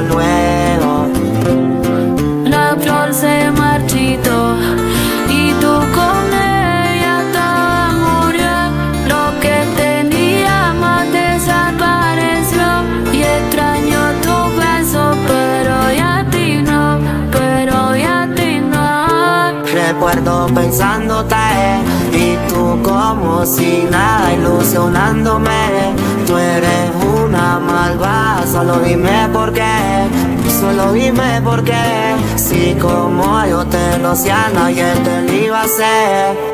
luego. La flor se marchitó y tú con ella te murió. Lo que teníamos desapareció y extraño tu beso, pero ya a ti no, pero ya a ti no. Recuerdo pensándote y tú como si nada ilusionándome. Tú eres una malvada, solo dime por qué, solo dime por qué. Si como yo te lo hacía, nadie te lo iba a hacer.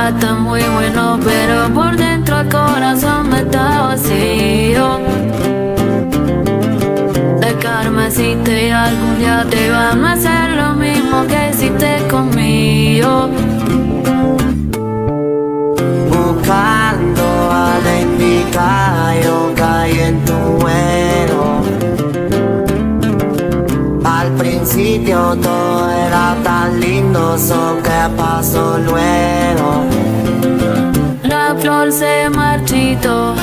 Está muy bueno, pero por dentro el corazón me está vacío. Dejarme decirte y algún día te van a hacer lo mismo que hiciste conmigo. Buscando a la indicada, yo caí en tu juego. Al principio todo era tan lindo, so que pasó luego. La flor se marchitó